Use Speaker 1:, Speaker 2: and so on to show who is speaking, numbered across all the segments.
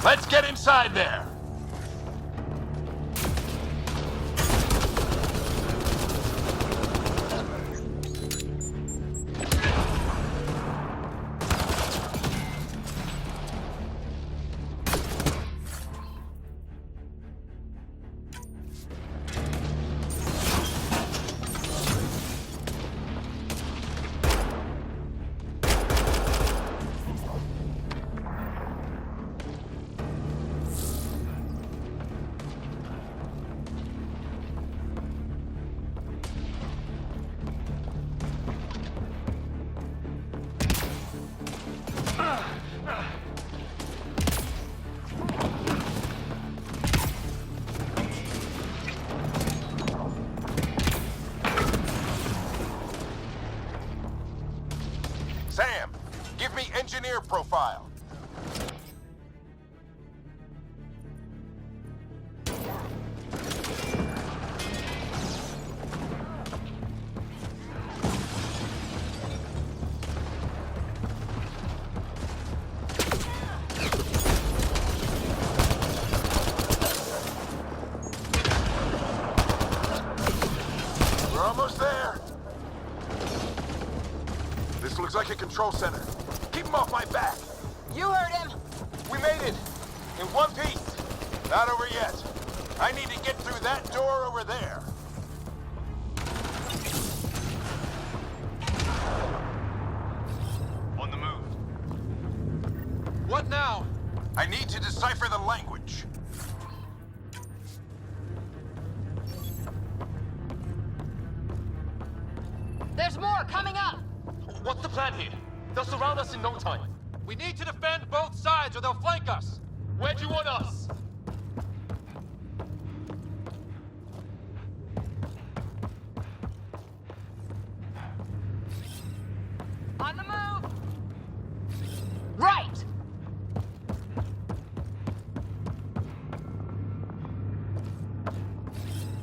Speaker 1: Let's get inside there! Sam, give me engineer profile. We're almost there. This looks like a control center. Keep him off my back.
Speaker 2: You heard him.
Speaker 1: We made it. In one piece. Not over yet. I need to get through that door over there. On the move. What now? I need to decipher the language.
Speaker 2: There's more coming up.
Speaker 3: What's the plan here? They'll surround us in no time. We need to defend both sides or they'll flank us. Where do you want us?
Speaker 2: On the move. Right.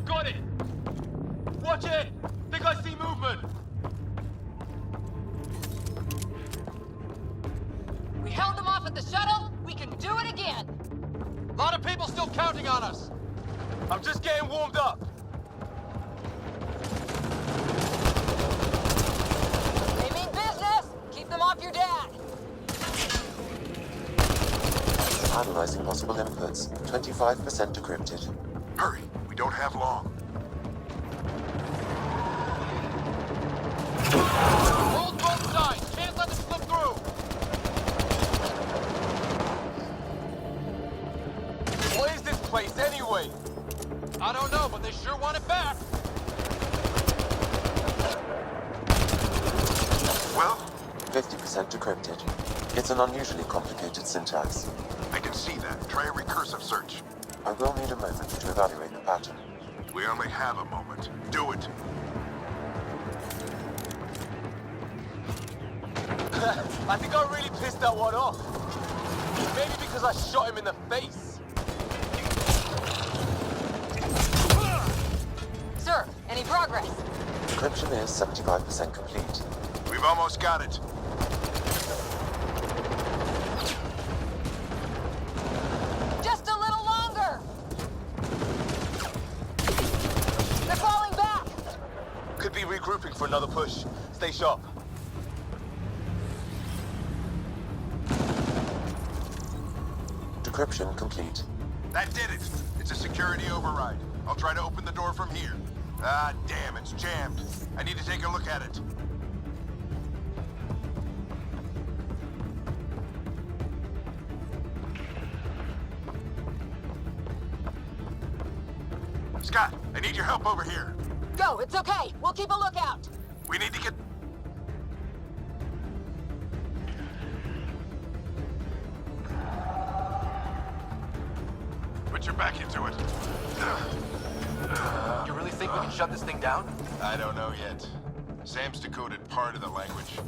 Speaker 3: Got it. Watch it. Think I see movement.
Speaker 2: We held them off at the shuttle. We can do it again.
Speaker 3: A lot of people still counting on us. I'm just getting warmed up.
Speaker 2: They mean business. Keep them off your dad.
Speaker 4: Analyzing possible inputs. 25% decrypted.
Speaker 1: Hurry, we don't have long.
Speaker 3: Hold both sides. Can't let them slip through.
Speaker 1: What is this place anyway?
Speaker 3: I don't know, but they sure want it back.
Speaker 1: Well,
Speaker 4: 50% decrypted. It's an unusually complicated syntax.
Speaker 1: I can see that. Try a recursive search.
Speaker 4: I will need a moment to evaluate the pattern.
Speaker 1: We only have a moment. Do it.
Speaker 3: I think I really pissed that one off. Maybe because I shot him in the face.
Speaker 2: Sir, any progress?
Speaker 4: Decryption is 75% complete.
Speaker 1: We've almost got it.
Speaker 2: Just a little longer! They're falling back!
Speaker 3: Could be regrouping for another push. Stay sharp.
Speaker 4: Decryption complete.
Speaker 1: That did it. It's a security override. I'll try to open the door from here. Ah, damn, it's jammed. I need to take a look at it. Scott, I need your help over here.
Speaker 2: Go, it's okay. We'll keep a lookout.
Speaker 1: We need to get... Put your back into it.
Speaker 3: You really think we can shut this thing down?
Speaker 1: I don't know yet. Sam's decoded part of the language.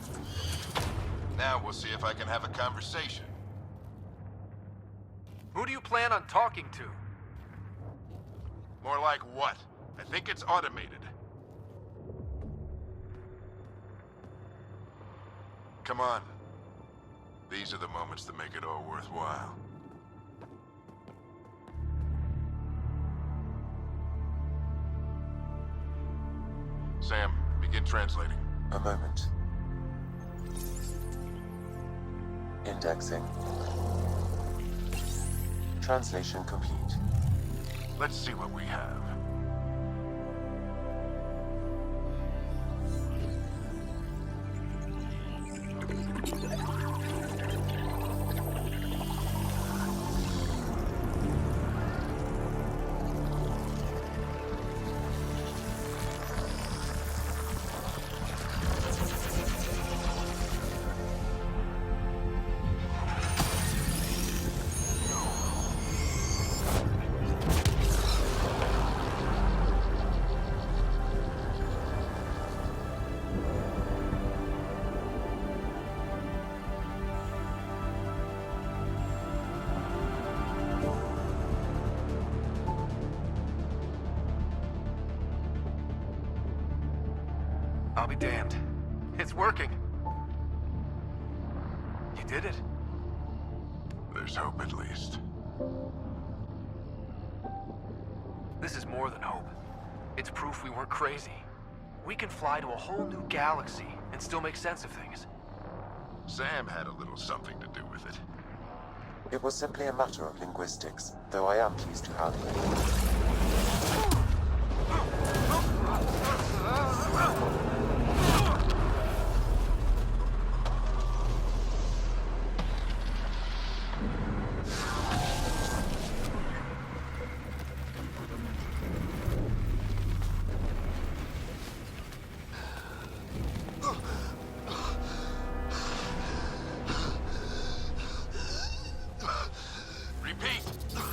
Speaker 1: Now we'll see if I can have a conversation.
Speaker 3: Who do you plan on talking to?
Speaker 1: More like what? I think it's automated. Come on. These are the moments that make it all worthwhile. Sam, begin translating.
Speaker 4: A moment. Indexing. Translation complete.
Speaker 1: Let's see what we have.
Speaker 3: I'll be damned. It's working. You did it.
Speaker 1: There's hope at least.
Speaker 3: This is more than hope. It's proof we weren't crazy. We can fly to a whole new galaxy and still make sense of things.
Speaker 1: Sam had a little something to do with it.
Speaker 4: It was simply a matter of linguistics, though I am pleased to have
Speaker 1: Repeat,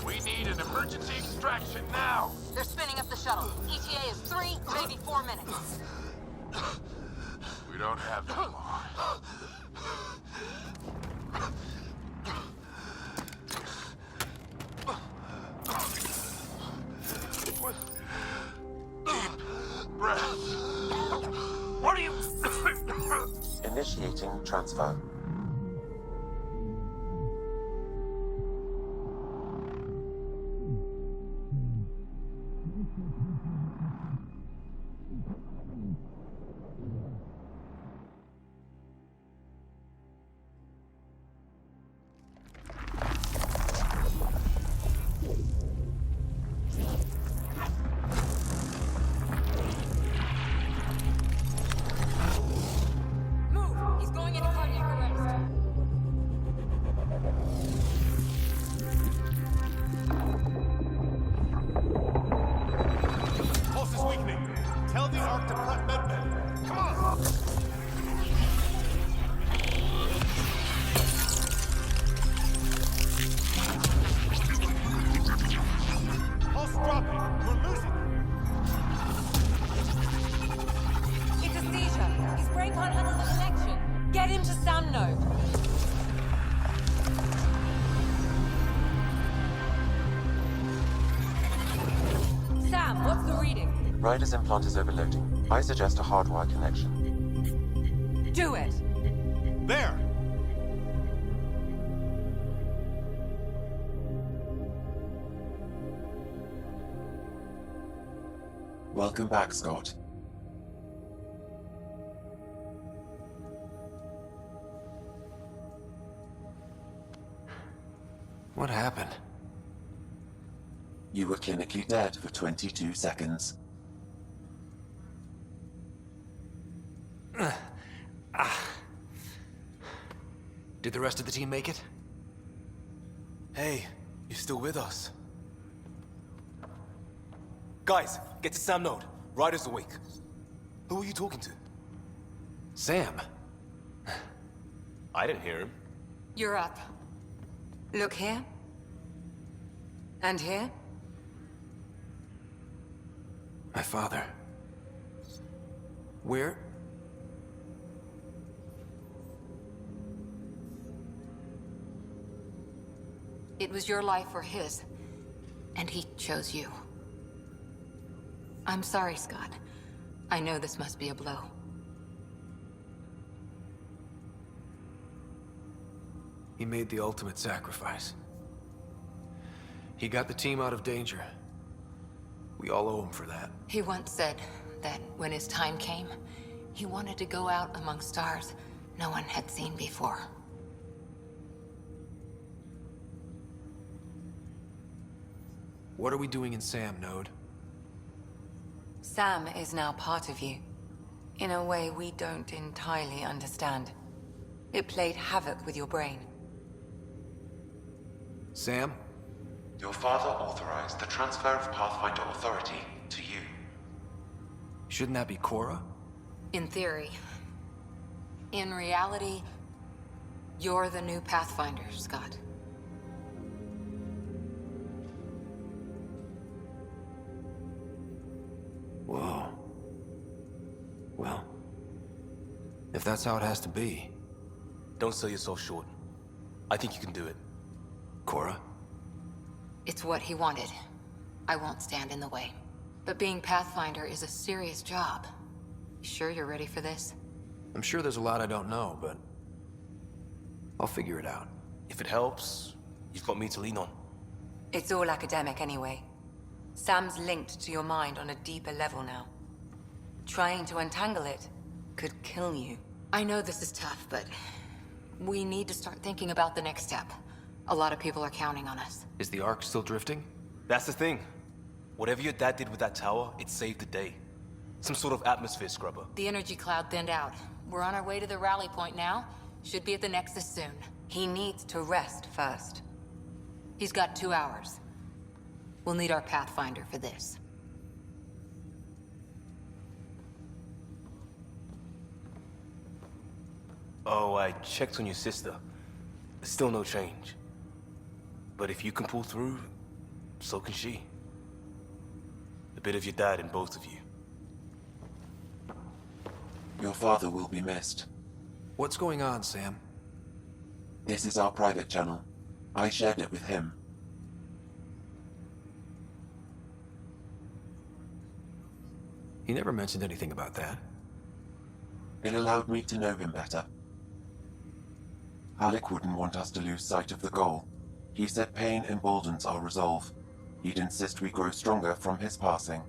Speaker 1: we need an emergency extraction now.
Speaker 2: They're spinning up the shuttle. ETA is 3, maybe 4 minutes.
Speaker 1: We don't have that long. Deep breath.
Speaker 3: What are you...
Speaker 4: initiating transfer.
Speaker 2: Move! He's going into cardiac arrest. reading?
Speaker 4: Ryder's implant is overloading. I suggest a hardwire connection.
Speaker 2: Do it!
Speaker 5: There!
Speaker 4: Welcome back, Scott.
Speaker 3: What happened?
Speaker 4: You were clinically dead for 22 seconds.
Speaker 3: Did the rest of the team make it?
Speaker 5: Hey, you're still with us. Guys, get to Sam Node. Ryder's awake. Who are you talking to?
Speaker 3: Sam.
Speaker 5: I didn't hear him.
Speaker 2: You're up. Look here. And here.
Speaker 3: My father. Where?
Speaker 2: It was your life or his. And he chose you. I'm sorry, Scott. I know this must be a blow.
Speaker 3: He made the ultimate sacrifice. He got the team out of danger. We all owe him for that.
Speaker 2: He once said that when his time came, he wanted to go out among stars no one had seen before.
Speaker 3: What are we doing in Sam, Node?
Speaker 6: Sam is now part of you, in a way we don't entirely understand. It played havoc with your brain.
Speaker 3: Sam?
Speaker 4: Your father authorized the transfer of Pathfinder authority to you.
Speaker 3: Shouldn't that be Cora?
Speaker 2: In theory. In reality, you're the new Pathfinder, Scott.
Speaker 3: Whoa. Well, if that's how it has to be.
Speaker 5: Don't sell yourself short. I think you can do it.
Speaker 3: Cora?
Speaker 2: It's what he wanted. I won't stand in the way. But being Pathfinder is a serious job. You sure you're ready for this?
Speaker 3: I'm sure there's a lot I don't know, but I'll figure it out.
Speaker 5: If it helps, you've got me to lean on.
Speaker 6: It's all academic anyway. Sam's linked to your mind on a deeper level now. Trying to untangle it could kill you.
Speaker 2: I know this is tough, but we need to start thinking about the next step. A lot of people are counting on us.
Speaker 3: Is the Ark still drifting?
Speaker 5: That's the thing. Whatever your dad did with that tower, it saved the day. Some sort of atmosphere scrubber.
Speaker 2: The energy cloud thinned out. We're on our way to the rally point now. Should be at the Nexus soon.
Speaker 6: He needs to rest first.
Speaker 2: He's got 2 hours. We'll need our Pathfinder for this.
Speaker 5: Oh, I checked on your sister. Still no change. But if you can pull through, so can she. A bit of your dad in both of you.
Speaker 4: Your father will be missed.
Speaker 3: What's going on, Sam?
Speaker 4: This is our private channel. I shared it with him.
Speaker 3: He never mentioned anything about that.
Speaker 4: It allowed me to know him better. Alec wouldn't want us to lose sight of the goal. He said pain emboldens our resolve. He'd insist we grow stronger from his passing.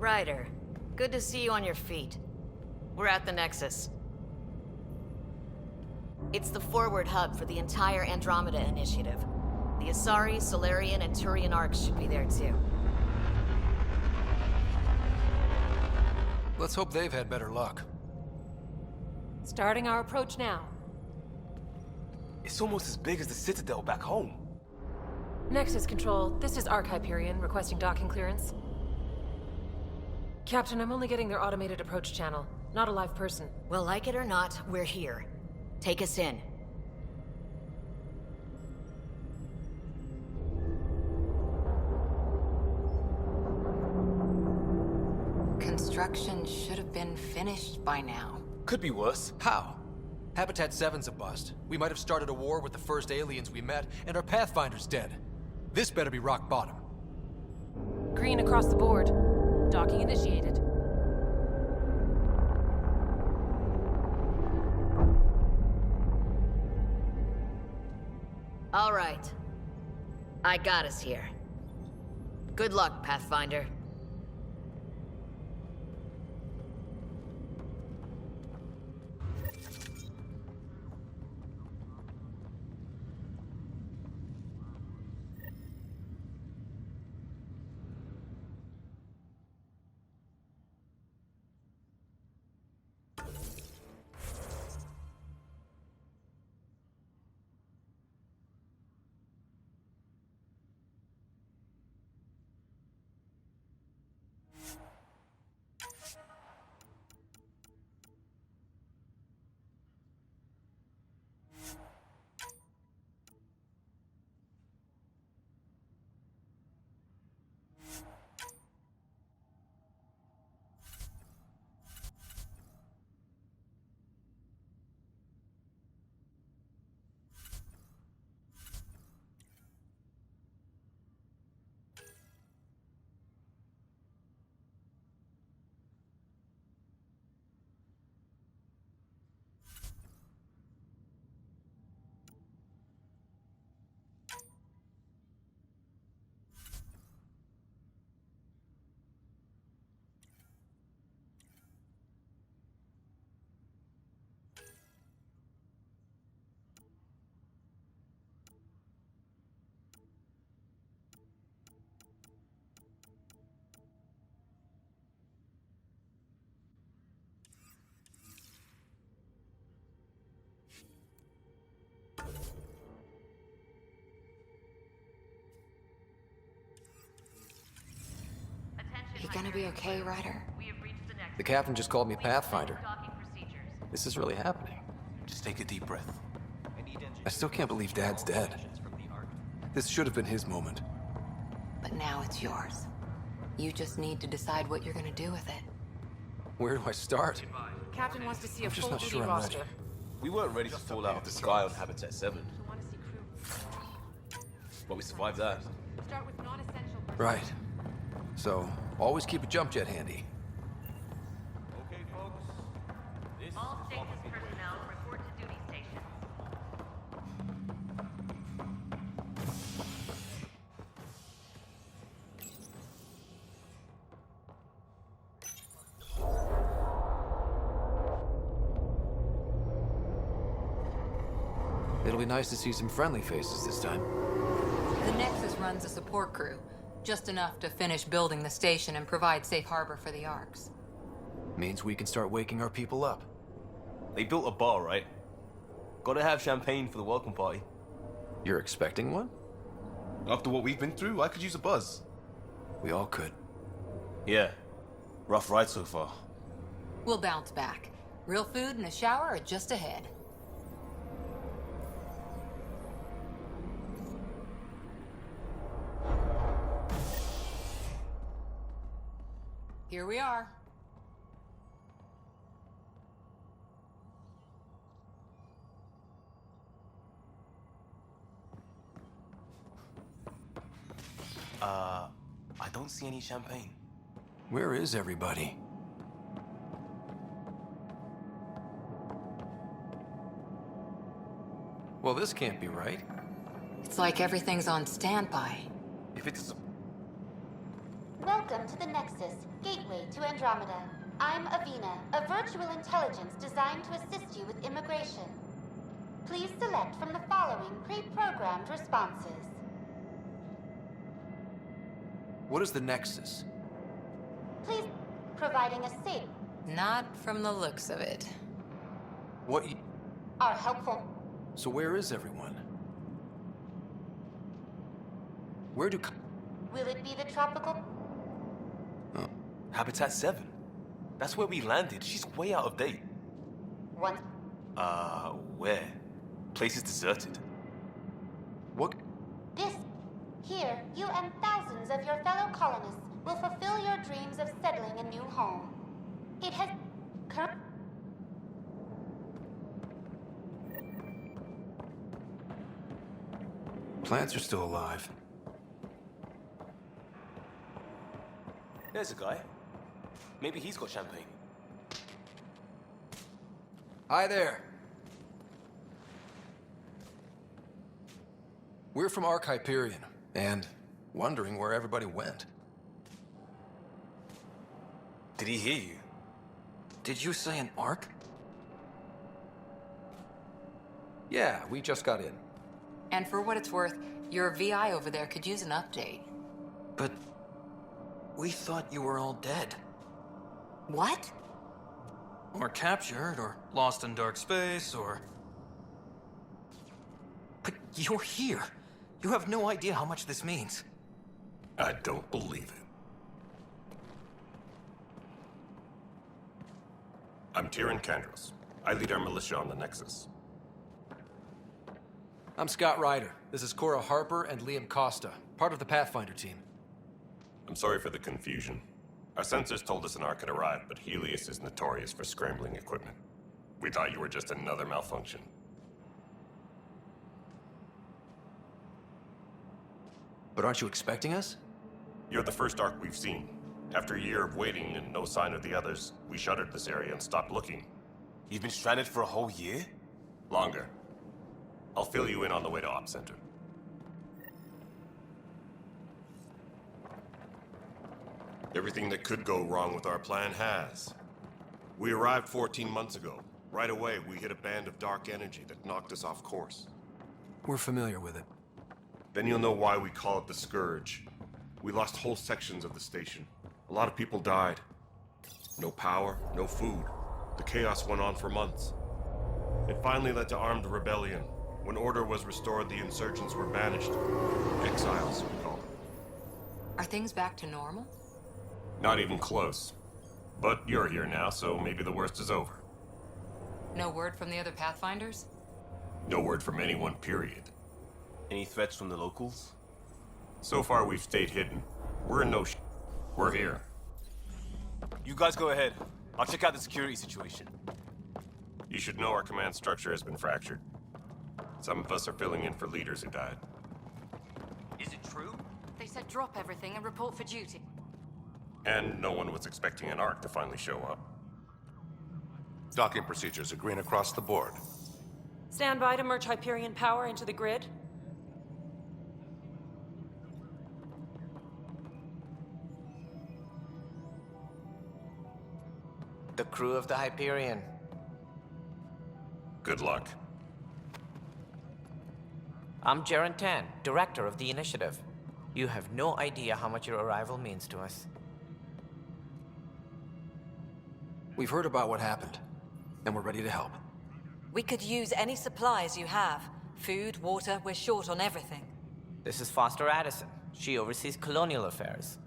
Speaker 7: Ryder, good to see you on your feet. We're at the Nexus. It's the forward hub for the entire Andromeda initiative. The Asari, Solarian, and Turian arcs should be there too.
Speaker 8: Let's hope they've had better luck.
Speaker 9: Starting our approach now.
Speaker 5: It's almost as big as the Citadel back home.
Speaker 9: Nexus Control, this is Arc Hyperion requesting docking clearance. Captain, I'm only getting their automated approach channel, not a live person.
Speaker 7: Well, like it or not, we're here. Take us in.
Speaker 2: Construction should have been finished by now.
Speaker 5: Could be worse.
Speaker 8: How? Habitat 7's a bust. We might have started a war with the first aliens we met, and our Pathfinder's dead. This better be rock bottom.
Speaker 9: Green across the board. Docking initiated.
Speaker 7: All right. I got us here. Good luck, Pathfinder.
Speaker 2: You gonna be okay, Ryder?
Speaker 8: The captain just called me Pathfinder. This is really happening.
Speaker 5: Just take a deep breath.
Speaker 8: I still can't believe Dad's dead. This should have been his moment.
Speaker 2: But now it's yours. You just need to decide what you're gonna do with it.
Speaker 8: Where do I start?
Speaker 9: Captain wants to see a
Speaker 8: I'm just
Speaker 9: full
Speaker 8: not
Speaker 9: duty
Speaker 8: sure I'm
Speaker 9: roster.
Speaker 8: ready.
Speaker 10: We weren't ready to fall out of the sky on Habitat 7. But we survived that.
Speaker 9: Start with non-essential.
Speaker 8: Right. So, always keep a jump jet handy.
Speaker 10: Okay, folks. This
Speaker 7: All stations personnel report to duty stations.
Speaker 8: It'll be nice to see some friendly faces this time.
Speaker 2: The Nexus runs a support crew, just enough to finish building the station and provide safe harbor for the Arcs.
Speaker 8: Means we can start waking our people up.
Speaker 10: They built a bar, right? Gotta have champagne for the welcome party.
Speaker 8: You're expecting one?
Speaker 10: After what we've been through, I could use a buzz.
Speaker 8: We all could.
Speaker 10: Yeah. Rough ride so far.
Speaker 2: We'll bounce back. Real food and a shower are just ahead. Here we are.
Speaker 5: I don't see any champagne.
Speaker 8: Where is everybody? Well, this can't be right.
Speaker 2: It's like everything's on standby.
Speaker 5: If it's...
Speaker 11: Welcome to the Nexus, gateway Andromeda. I'm Avina, a virtual intelligence designed to assist you with immigration. Please select from the following pre-programmed responses.
Speaker 8: What is the Nexus?
Speaker 11: Please, providing a safe,
Speaker 2: Not from the looks of it.
Speaker 8: What
Speaker 11: are helpful.
Speaker 8: So where is everyone? Where do...
Speaker 11: Will it be the tropical?
Speaker 5: Habitat 7. That's where we landed. She's way out of date.
Speaker 11: One.
Speaker 5: Where? Place is deserted.
Speaker 8: What?
Speaker 11: This. Here, you and thousands of your fellow colonists will fulfill your dreams of settling a new home. It has...
Speaker 8: Plants are still alive.
Speaker 5: There's a guy. Maybe he's got champagne.
Speaker 8: Hi there. We're from Hyperion, and wondering where everybody went.
Speaker 5: Did he hear you?
Speaker 8: Did you say an Ark? Yeah, we just got in.
Speaker 2: And for what it's worth, your VI over there could use an update.
Speaker 8: But we thought you were all dead.
Speaker 2: What?
Speaker 12: Or captured, or lost in dark space, or...
Speaker 8: But you're here. You have no idea how much this means.
Speaker 13: I don't believe it. I'm Tyrion Kandros. I lead our militia on the Nexus.
Speaker 8: I'm Scott Ryder. This is Cora Harper and Liam Costa, part of the Pathfinder team.
Speaker 13: I'm sorry for the confusion. Our sensors told us an Ark had arrived, but Helios is notorious for scrambling equipment. We thought you were just another malfunction.
Speaker 8: But aren't you expecting us?
Speaker 13: You're the first Ark we've seen. After a year of waiting and no sign of the others, we shuttered this area and stopped looking.
Speaker 5: You've been stranded for a whole year?
Speaker 13: Longer. I'll fill you in on the way to Op Center. Everything that could go wrong with our plan has. We arrived 14 months ago. Right away, we hit a band of dark energy that knocked us off course.
Speaker 8: We're familiar with it.
Speaker 13: Then you'll know why we call it the Scourge. We lost whole sections of the station. A lot of people died. No power, no food. The chaos went on for months. It finally led to armed rebellion. When order was restored, the insurgents were banished. Exiles, we call them.
Speaker 2: Are things back to normal?
Speaker 13: Not even close. But you're here now, so maybe the worst is over.
Speaker 2: No word from the other Pathfinders?
Speaker 13: No word from anyone, period.
Speaker 5: Any threats from the locals?
Speaker 13: So far, we've stayed hidden. We're in no We're here.
Speaker 5: You guys go ahead. I'll check out the security situation.
Speaker 13: You should know our command structure has been fractured. Some of us are filling in for leaders who died.
Speaker 12: Is it true?
Speaker 9: They said drop everything and report for duty.
Speaker 13: And no one was expecting an Ark to finally show up.
Speaker 1: Docking procedures are green across the board.
Speaker 9: Stand by to merge Hyperion power into the grid.
Speaker 14: The crew of the Hyperion.
Speaker 13: Good luck.
Speaker 14: I'm Jaren Tan, director of the initiative. You have no idea how much your arrival means to us.
Speaker 8: We've heard about what happened, and we're ready to help.
Speaker 6: We could use any supplies you have. Food, water, we're short on everything.
Speaker 14: This is Foster Addison. She oversees colonial affairs.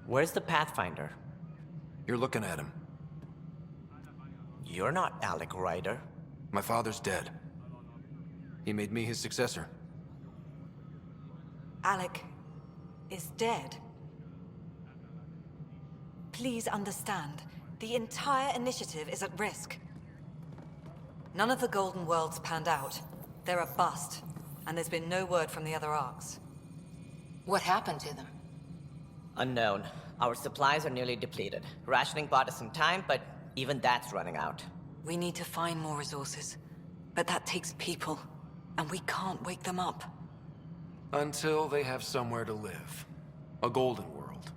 Speaker 14: Where's the Pathfinder?
Speaker 8: You're looking at him.
Speaker 14: You're not Alec Ryder.
Speaker 8: My father's dead. He made me his successor.
Speaker 6: Alec is dead. Please understand, the entire initiative is at risk. None of the Golden Worlds panned out. They're a bust, and there's been no word from the other arcs.
Speaker 2: What happened to them?
Speaker 14: Unknown. Our supplies are nearly depleted. Rationing bought us some time, but even that's running out.
Speaker 6: We need to find more resources, but that takes people, and we can't wake them up.
Speaker 8: Until they have somewhere to live. A golden world.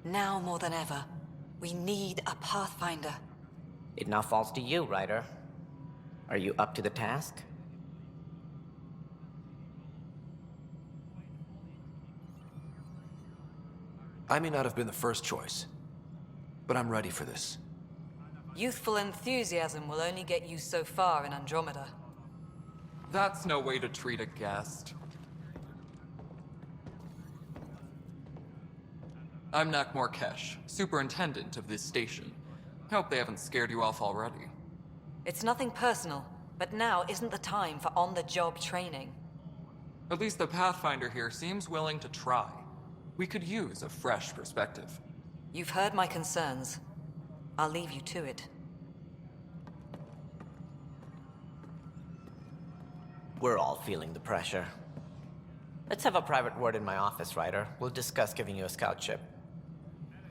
Speaker 6: Now more than ever, we need a Pathfinder.
Speaker 14: It now falls to you, Ryder. Are you up to the task?
Speaker 8: I may not have been the first choice, but I'm ready for this.
Speaker 6: Youthful enthusiasm will only get you so far in Andromeda.
Speaker 15: That's no way to treat a guest. I'm Nakmor Kesh, superintendent of this station. Hope they haven't scared you off already.
Speaker 6: It's nothing personal, but now isn't the time for on-the-job training.
Speaker 15: At least the Pathfinder here seems willing to try. We could use a fresh perspective.
Speaker 6: You've heard my concerns. I'll leave you to it.
Speaker 14: We're all feeling the pressure. Let's have a private word in my office, Ryder. We'll discuss giving you a scout ship.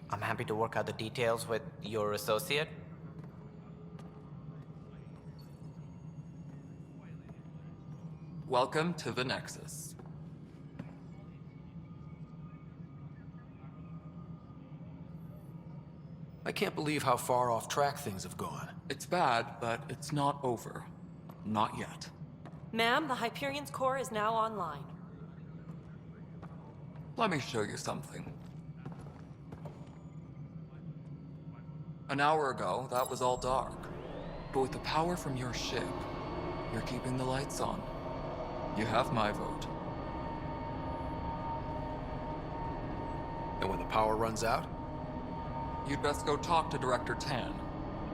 Speaker 14: I'm happy to work out the details with your associate.
Speaker 15: Welcome to the Nexus.
Speaker 8: I can't believe how far off track things have gone.
Speaker 15: It's bad, but it's not over. Not yet.
Speaker 9: Ma'am, the Hyperion's core is now online.
Speaker 15: Let me show you something. An hour ago, that was all dark. But with the power from your ship, you're keeping the lights on. You have my vote.
Speaker 8: And when the power runs out?
Speaker 15: You'd best go talk to Director Tan.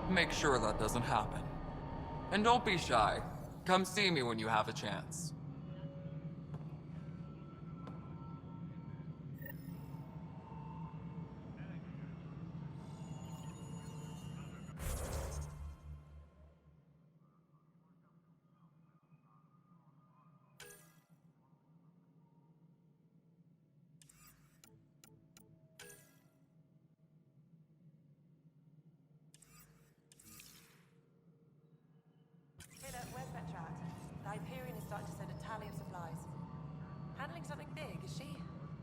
Speaker 15: Make sure that doesn't happen. And don't be shy. Come see me when you have a chance.
Speaker 9: The Hyperion is starting to send a tally of supplies. Handling something big, is she?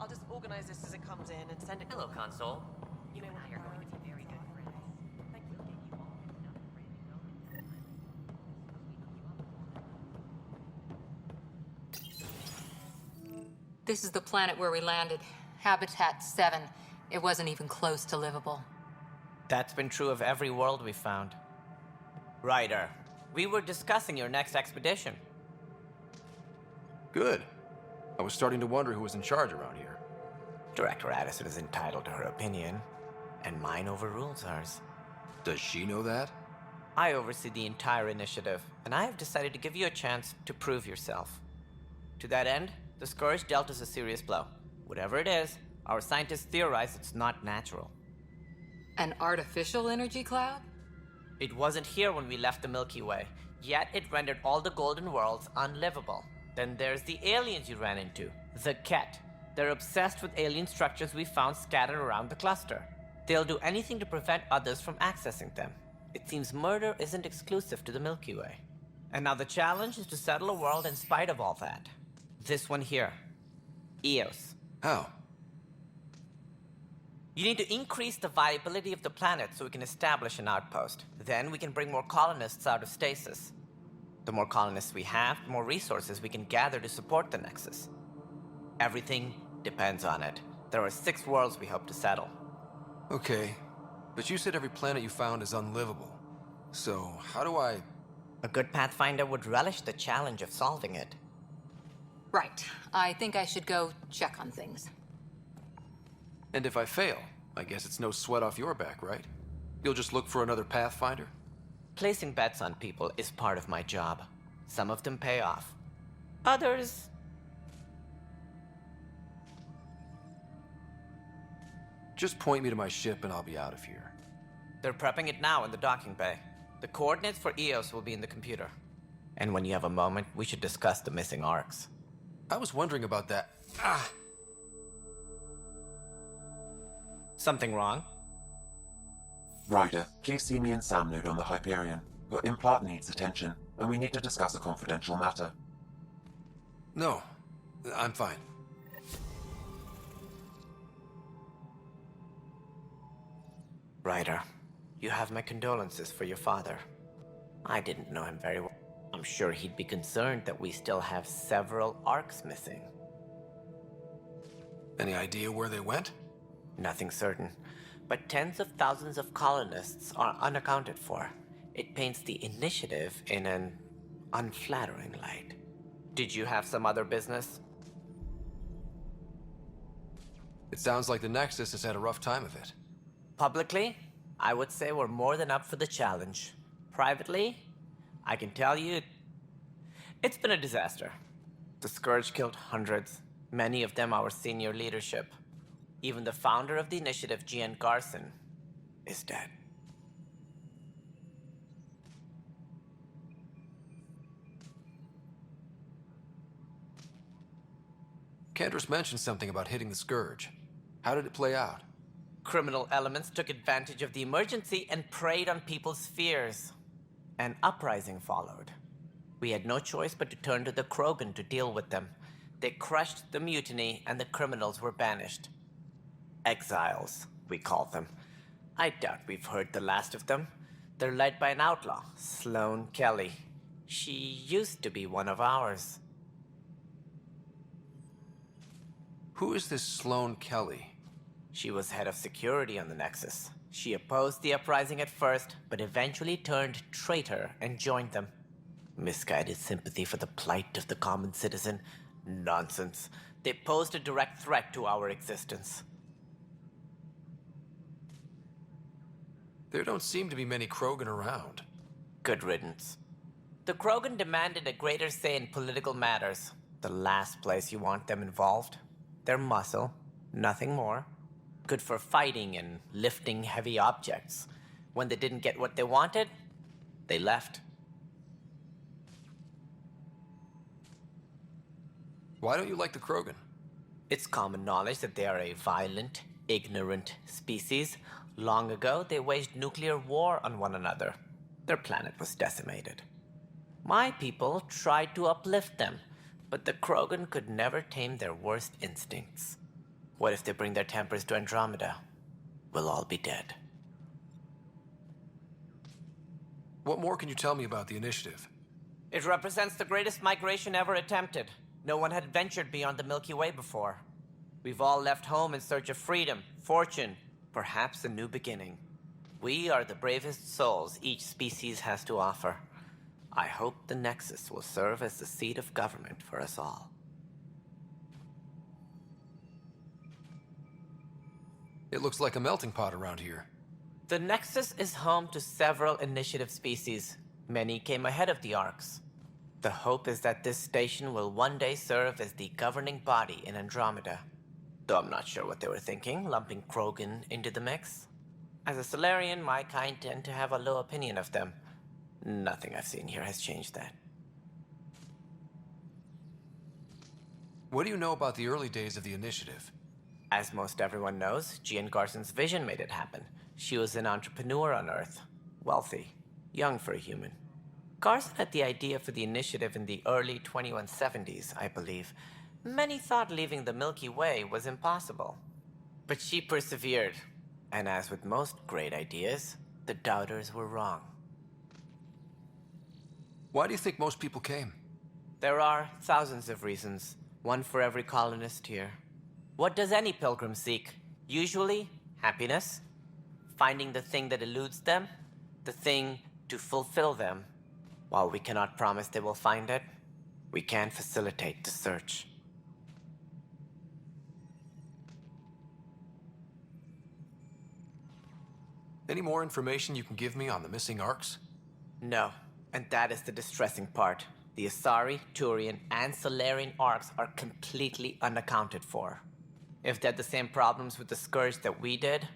Speaker 9: I'll just organize this as it comes in and send it.
Speaker 14: Hello, console.
Speaker 9: You know what you're going to be very good friends. Thank you.
Speaker 2: This is the planet where we landed. Habitat 7. It wasn't even close to livable.
Speaker 14: That's been true of every world we found. Ryder, we were discussing your next expedition.
Speaker 8: Good. I was starting to wonder who was in charge around here.
Speaker 14: Director Addison is entitled to her opinion, and mine overrules hers.
Speaker 8: Does she know that?
Speaker 14: I oversee the entire initiative, and I have decided to give you a chance to prove yourself. To that end, the Scourge dealt us a serious blow. Whatever it is, our scientists theorize it's not natural.
Speaker 2: An artificial energy cloud?
Speaker 14: It wasn't here when we left the Milky Way, yet it rendered all the Golden Worlds unlivable. Then there's the aliens you ran into, the Ket. They're obsessed with alien structures we found scattered around the cluster. They'll do anything to prevent others from accessing them. It seems murder isn't exclusive to the Milky Way. And now the challenge is to settle a world in spite of all that. This one here. Eos.
Speaker 8: How?
Speaker 14: You need to increase the viability of the planet so we can establish an outpost. Then we can bring more colonists out of stasis. The more colonists we have, the more resources we can gather to support the Nexus. Everything depends on it. There are 6 worlds we hope to settle.
Speaker 8: Okay, but you said every planet you found is unlivable. So, how do I...
Speaker 14: A good Pathfinder would relish the challenge of solving it.
Speaker 2: Right. I think I should go check on things.
Speaker 8: And if I fail, I guess it's no sweat off your back, right? You'll just look for another Pathfinder?
Speaker 14: Placing bets on people is part of my job. Some of them pay off. Others...
Speaker 8: Just point me to my ship and I'll be out of here.
Speaker 14: They're prepping it now in the docking bay. The coordinates for Eos will be in the computer. And when you have a moment, we should discuss the missing arcs.
Speaker 8: I was wondering about that.
Speaker 14: Something wrong?
Speaker 4: Ryder, please see me and Sam Node on the Hyperion. Your implant needs attention, and we need to discuss a confidential matter.
Speaker 8: No, I'm fine.
Speaker 14: Ryder, you have my condolences for your father. I didn't know him very well. I'm sure he'd be concerned that we still have several arcs missing.
Speaker 8: Any idea where they went?
Speaker 14: Nothing certain, but tens of thousands of colonists are unaccounted for. It paints the initiative in an unflattering light. Did you have some other business?
Speaker 8: It sounds like the Nexus has had a rough time of it.
Speaker 14: Publicly, I would say we're more than up for the challenge. Privately, I can tell you, it's been a disaster. The Scourge killed hundreds, many of them our senior leadership. Even the founder of the initiative, Gian Garson, is dead.
Speaker 8: Cantor's mentioned something about hitting the Scourge. How did it play out?
Speaker 14: Criminal elements took advantage of the emergency and preyed on people's fears. An uprising followed. We had no choice but to turn to the Krogan to deal with them. They crushed the mutiny and the criminals were banished. Exiles, we call them. I doubt we've heard the last of them. They're led by an outlaw, Sloane Kelly. She used to be one of ours.
Speaker 8: Who is this Sloane Kelly?
Speaker 14: She was head of security on the Nexus. She opposed the uprising at first, but eventually turned traitor and joined them. Misguided sympathy for the plight of the common citizen? Nonsense. They posed a direct threat to our existence.
Speaker 8: There don't seem to be many Krogan around.
Speaker 14: Good riddance. The Krogan demanded a greater say in political matters. The last place you want them involved. They're muscle, nothing more. Good for fighting and lifting heavy objects. When they didn't get what they wanted, they left.
Speaker 8: Why don't you like the Krogan?
Speaker 14: It's common knowledge that they are a violent, ignorant species. Long ago, they waged nuclear war on one another. Their planet was decimated. My people tried to uplift them, but the Krogan could never tame their worst instincts. What if they bring their tempers to Andromeda? We'll all be dead.
Speaker 8: What more can you tell me about the initiative?
Speaker 14: It represents the greatest migration ever attempted. No one had ventured beyond the Milky Way before. We've all left home in search of freedom, fortune, perhaps a new beginning. We are the bravest souls each species has to offer. I hope the Nexus will serve as the seat of government for us all.
Speaker 8: It looks like a melting pot around here.
Speaker 14: The Nexus is home to several initiative species. Many came ahead of the Arcs. The hope is that this station will one day serve as the governing body in Andromeda. Though I'm not sure what they were thinking, lumping Krogan into the mix. As a Solarian, my kind tend to have a low opinion of them. Nothing I've seen here has changed that.
Speaker 8: What do you know about the early days of the initiative?
Speaker 14: As most everyone knows, Gian Garson's vision made it happen. She was an entrepreneur on Earth. Wealthy. Young for a human. Garson had the idea for the initiative in the early 2170s, I believe. Many thought leaving the Milky Way was impossible. But she persevered. And as with most great ideas, the doubters were wrong.
Speaker 8: Why do you think most people came?
Speaker 14: There are thousands of reasons, one for every colonist here. What does any pilgrim seek? Usually, happiness. Finding the thing that eludes them, the thing to fulfill them. While we cannot promise they will find it, we can facilitate the search.
Speaker 8: Any more information you can give me on the missing Arcs?
Speaker 14: No, and that is the distressing part. The Asari, Turian, and Solarian Arcs are completely unaccounted for. If they had the same problems with the Scourge that we did,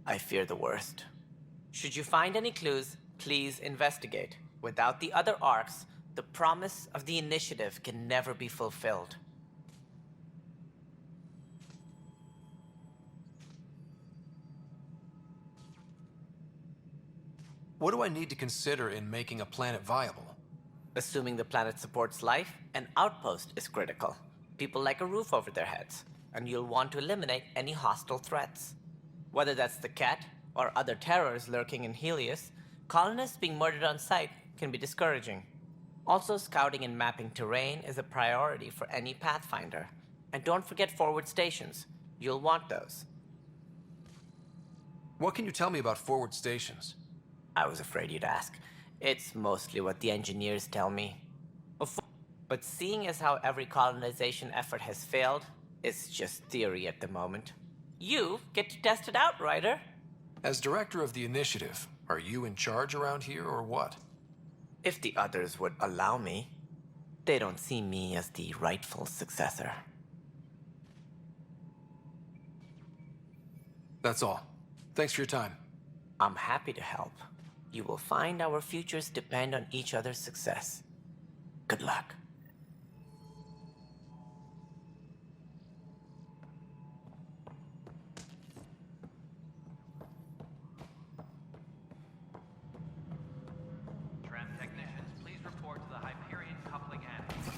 Speaker 14: I fear the worst. Should you find any clues, please investigate. Without the other Arcs, the promise of the initiative can never be fulfilled.
Speaker 8: What do I need to consider in making a planet viable?
Speaker 14: Assuming the planet supports life, an outpost is critical. People like a roof over their heads, and you'll want to eliminate any hostile threats. Whether that's the Ket or other terrors lurking in Helios, colonists being murdered on sight can be discouraging. Also, scouting and mapping terrain is a priority for any Pathfinder. And don't forget forward stations. You'll want those.
Speaker 8: What can you tell me about forward stations?
Speaker 14: I was afraid you'd ask. It's mostly what the engineers tell me. But seeing as how every colonization effort has failed, it's just theory at the moment. You get to test it out, Ryder.
Speaker 8: As director of the initiative, are you in charge around here or what?
Speaker 14: If the others would allow me. They don't see me as the rightful successor.
Speaker 8: That's all. Thanks for your time.
Speaker 14: I'm happy to help. You will find our futures depend on each other's success. Good luck.
Speaker 3: Technicians, please report to the Hyperion coupling annex.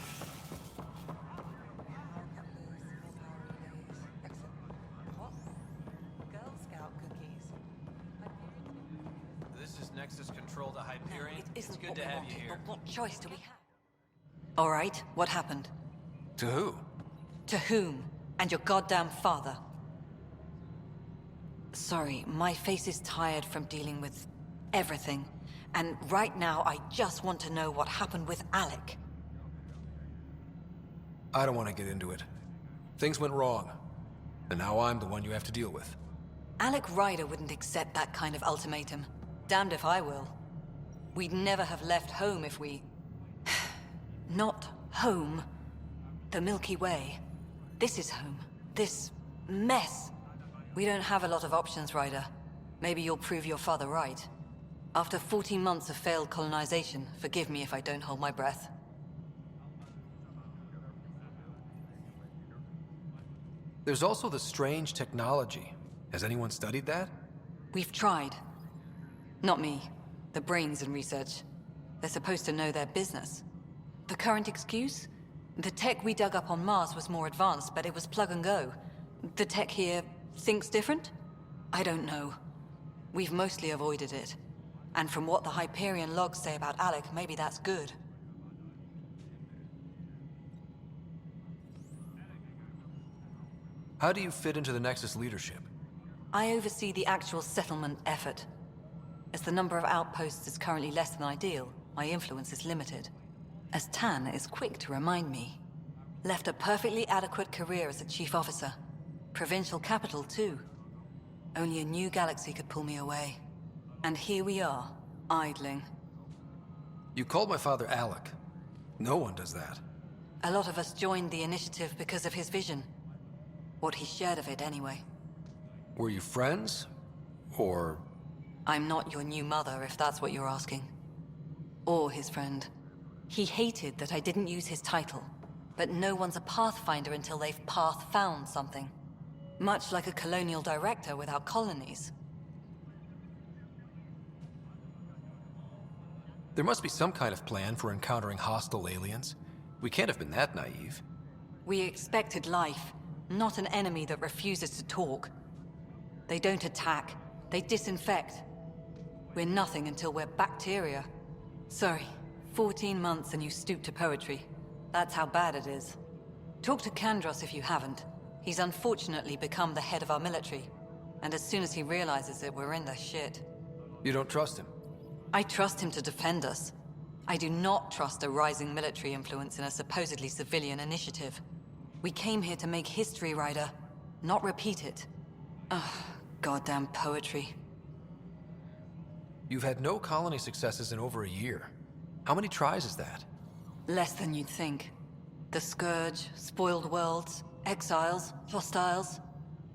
Speaker 9: Girl Scout cookies.
Speaker 12: This is Nexus Control to Hyperion.
Speaker 6: It
Speaker 12: It's
Speaker 6: isn't
Speaker 12: good
Speaker 6: what
Speaker 12: to
Speaker 6: we
Speaker 12: have you
Speaker 6: wanted,
Speaker 12: here.
Speaker 6: but what choice do we have? All right, what happened?
Speaker 8: To who?
Speaker 6: To whom? And your goddamn father. Sorry, my face is tired from dealing with everything. And right now, I just want to know what happened with Alec.
Speaker 8: I don't want to get into it. Things went wrong. And now I'm the one you have to deal with.
Speaker 6: Alec Ryder wouldn't accept that kind of ultimatum. Damned if I will. We'd never have left home if we... Not home. The Milky Way. This is home. This mess. We don't have a lot of options, Ryder. Maybe you'll prove your father right. After 14 months of failed colonization, forgive me if I don't hold my breath.
Speaker 8: There's also the strange technology. Has anyone studied that?
Speaker 6: We've tried. Not me. The brains in research. They're supposed to know their business. The current excuse? The tech we dug up on Mars was more advanced, but it was plug and go. The tech here thinks different? I don't know. We've mostly avoided it. And from what the Hyperion logs say about Alec, maybe that's good.
Speaker 8: How do you fit into the Nexus leadership?
Speaker 6: I oversee the actual settlement effort. As the number of outposts is currently less than ideal, my influence is limited. As Tan is quick to remind me. Left a perfectly adequate career as a chief officer. Provincial capital, too. Only a new galaxy could pull me away. And here we are, idling.
Speaker 8: You called my father Alec. No one does that.
Speaker 6: A lot of us joined the initiative because of his vision. What he shared of it, anyway.
Speaker 8: Were you friends? Or...
Speaker 6: I'm not your new mother, if that's what you're asking. Or his friend. He hated that I didn't use his title. But no one's a Pathfinder until they've path-found something. Much like a colonial director without colonies.
Speaker 8: There must be some kind of plan for encountering hostile aliens. We can't have been that naive.
Speaker 6: We expected life, not an enemy that refuses to talk. They don't attack, they disinfect. We're nothing until we're bacteria. Sorry, 14 months and you stoop to poetry. That's how bad it is. Talk to Kandros if you haven't. He's unfortunately become the head of our military. And as soon as he realizes it, we're in the shit.
Speaker 8: You don't trust him?
Speaker 6: I trust him to defend us. I do not trust a rising military influence in a supposedly civilian initiative. We came here to make history, Ryder, not repeat it. Ugh, goddamn poetry.
Speaker 8: You've had no colony successes in over a year. How many tries is that?
Speaker 6: Less than you'd think. The Scourge, spoiled worlds, exiles, hostiles.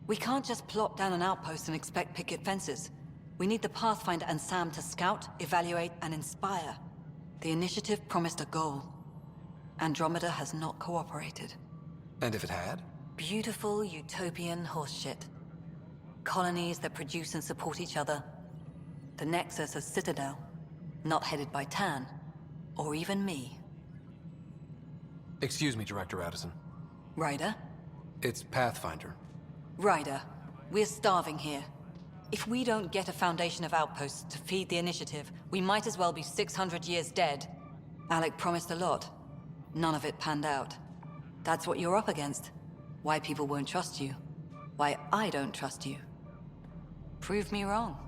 Speaker 6: We can't just plop down an outpost and expect picket fences. We need the Pathfinder and Sam to scout, evaluate, and inspire. The initiative promised a goal. Andromeda has not cooperated.
Speaker 8: And if it had?
Speaker 6: Beautiful utopian horseshit. Colonies that produce and support each other. The Nexus a citadel, not headed by Tan, or even me.
Speaker 8: Excuse me, Director Addison.
Speaker 6: Ryder?
Speaker 8: It's Pathfinder.
Speaker 6: Ryder, we're starving here. If we don't get a foundation of outposts to feed the initiative, we might as well be 600 years dead. Alec promised a lot. None of it panned out. That's what you're up against. Why people won't trust you. Why I don't trust you. Prove me wrong.